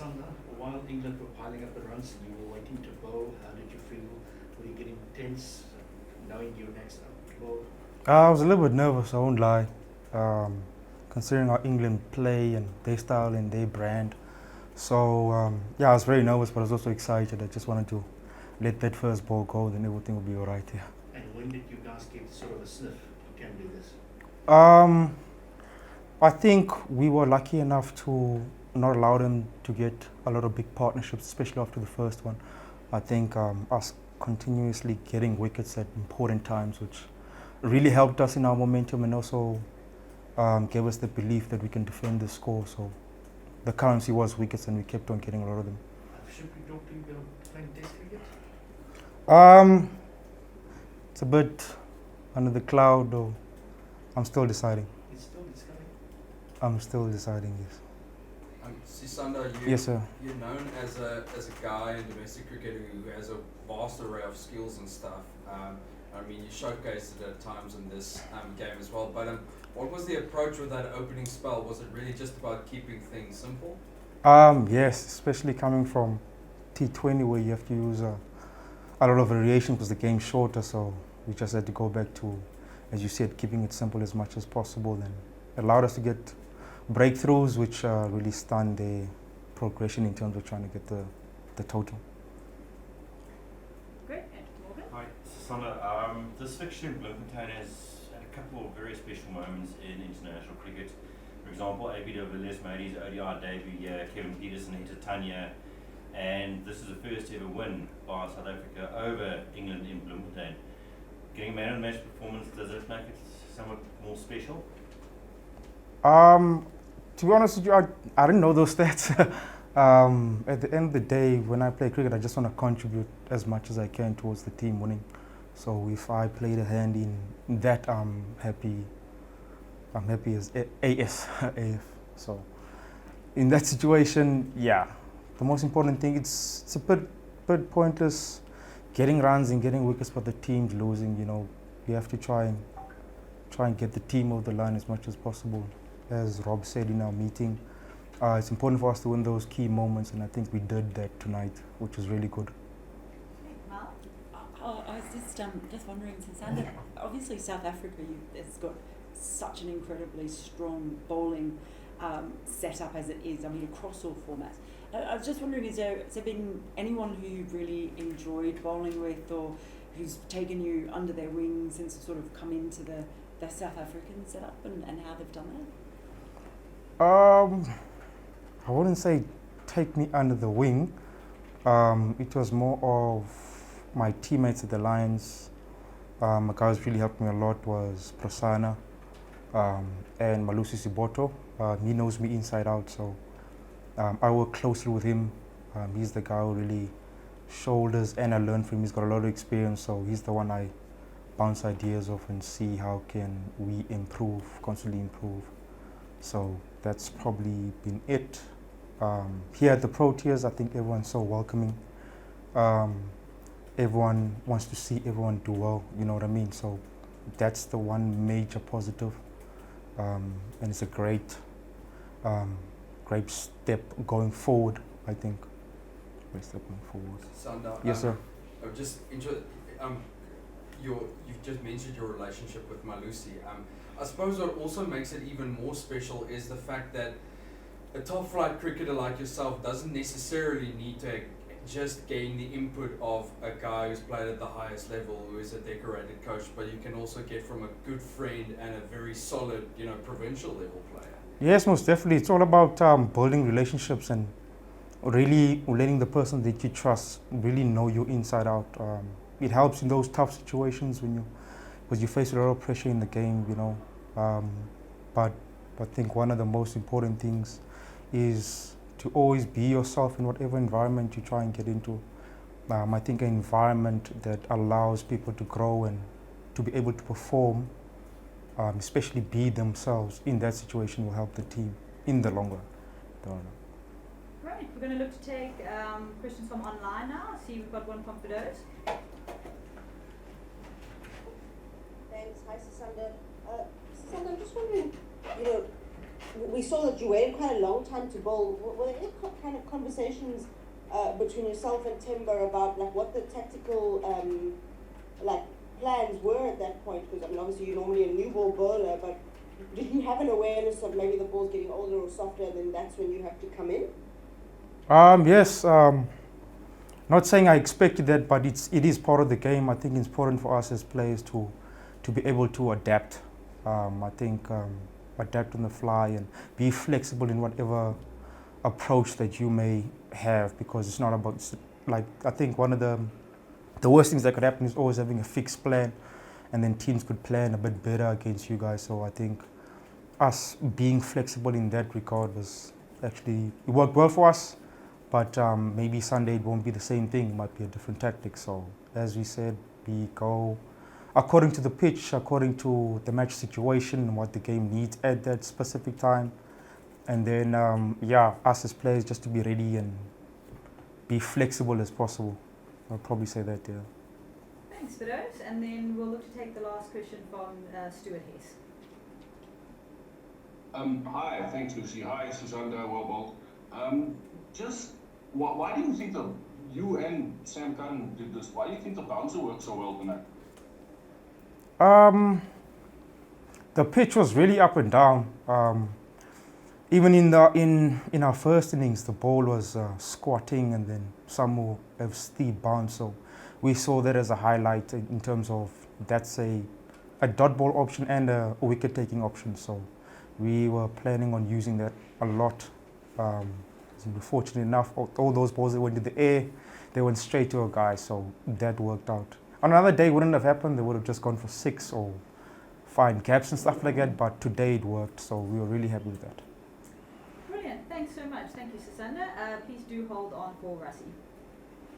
Sisanda, while England were piling up the runs and you were waiting to bowl, how did you feel? Were you getting tense knowing you're next up to bowl? I was a little bit nervous, I won't lie. Considering how England play and their style and their brand. So yeah, I was very nervous, but I was also excited. I just wanted to let that first ball go, then everything will be all right. Yeah. And when did you guys get sort of a sniff? You can do this. I think we were lucky enough to not allow them to get a lot of big partnerships, especially after the first one. I think us continuously getting wickets at important times, which really helped us in our momentum and also gave us the belief that we can defend the score. So the currency was wickets and we kept on getting a lot of them. Should we talk to you about playing Test cricket? It's a bit under the cloud, though. I'm still deciding. It's still discovered. I'm still deciding, yes. Sisanda, Yes, sir. you're known as a guy in domestic cricket who has a vast array of skills and stuff. I mean, you showcased it at times in this game as well. But what was the approach with that opening spell? Was it really just about keeping things simple? Yes, especially coming from T20 where you have to use a lot of variation because the game's shorter. So we just had to go back to, as you said, keeping it simple as much as possible, and allowed us to get breakthroughs which really stunned the progression in terms of trying to get the total. Great, and Morgan? Hi, Sisanda. This fixture in Bloemfontein has had a couple of very special moments in international cricket. For example, AB de Villiers made his ODI debut here, Kevin Peterson hit a Tanya, and this is the first ever win by South Africa over England in Bloemfontein. Getting a man of the match performance, does it make it somewhat more special? To be honest with you, I didn't know those stats. At the end of the day, when I play cricket, I just want to contribute as much as I can towards the team winning. So if I played a hand in that, I'm happy. I'm happy as AF. So in that situation, yeah, the most important thing, it's a bit pointless getting runs and getting wickets, but the team's losing. You know, you have to try and get the team over the line as much as possible. As Rob said in our meeting, it's important for us to win those key moments, and I think we did that tonight, which was really good. Mal? I was just wondering, Sisanda, obviously South Africa has got such an incredibly strong bowling setup as it is, I mean, across all formats. I was just wondering, has there been anyone who you've really enjoyed bowling with, or who's taken you under their wings and sort of come into the South African setup and how they've done that? I wouldn't say take me under the wing. It was more of my teammates at the Lions. A guy who's really helped me a lot was Prasanna and Malusi Siboto. He knows me inside out, so I work closely with him. He's the guy who really shoulders, and I learn from him. He's got a lot of experience, so he's the one I bounce ideas off and see how can we improve, constantly improve. So that's probably been it. Here at the Proteas, I think everyone's so welcoming. Everyone wants to see everyone do well, you know what I mean? So that's the one major positive. And it's a great step going forward, I think. Great step going forward. Sanda, Yes, sir. I'm just interested. You've just mentioned your relationship with Malusi. I suppose what also makes it even more special is the fact that a top flight cricketer like yourself doesn't necessarily need to just gain the input of a guy who's played at the highest level, who is a decorated coach, but you can also get from a good friend and a very solid, provincial level player. Yes, most definitely. It's all about building relationships and really letting the person that you trust really know you inside out. It helps in those tough situations because you face a lot of pressure in the game, But I think one of the most important things is to always be yourself in whatever environment you try and get into. I think an environment that allows people to grow and to be able to perform, especially be themselves in that situation, will help the team in the long run. Right, we're going to look to take questions from online now. I see we've got one from Fidos. Thanks. Hi, Sisanda. Sisanda, I'm just wondering, we saw that you waited quite a long time to bowl. Were there any kind of conversations conversations between yourself and Timber about like what the tactical like plans were at that point? Because I mean, obviously you're normally a new ball bowler, but did you have an awareness of maybe the ball's getting older or softer, and then that's when you have to come in? Yes. Not saying I expected that, but it is part of the game. I think it's important for us as players to be able to adapt. I think adapt on the fly and be flexible in whatever approach that you may have, because it's not about, like, I think one of the worst things that could happen is always having a fixed plan, and then teams could plan a bit better against you guys. So I think us being flexible in that regard was actually, it worked well for us. But maybe Sunday it won't be the same thing. It might be a different tactic. So as we said, we go according to the pitch, according to the match situation and what the game needs at that specific time. And then, us as players just to be ready and be flexible as possible. I'll probably say that, yeah. Thanks for those. And then we'll look to take the last question from Stuart Hess. Hi, thanks Lucy. Hi, Sisanda, well both. Why do you think you and Sam Curran did this? Why do you think the bouncer worked so well tonight? The pitch was really up and down. Even in our first innings, the ball was squatting, and then some will have steep bounce. So we saw that as a highlight in terms of that's a dot ball option and a wicket taking option. So we were planning on using that a lot. Fortunately enough, all those balls that went to the air, they went straight to a guy, so that worked out. On another day, wouldn't have happened. They would have just gone for 6 or find gaps and stuff like that, but today it worked, so we were really happy with that. Brilliant. Thanks so much. Thank you, Sisanda. Please do hold on for Rassie.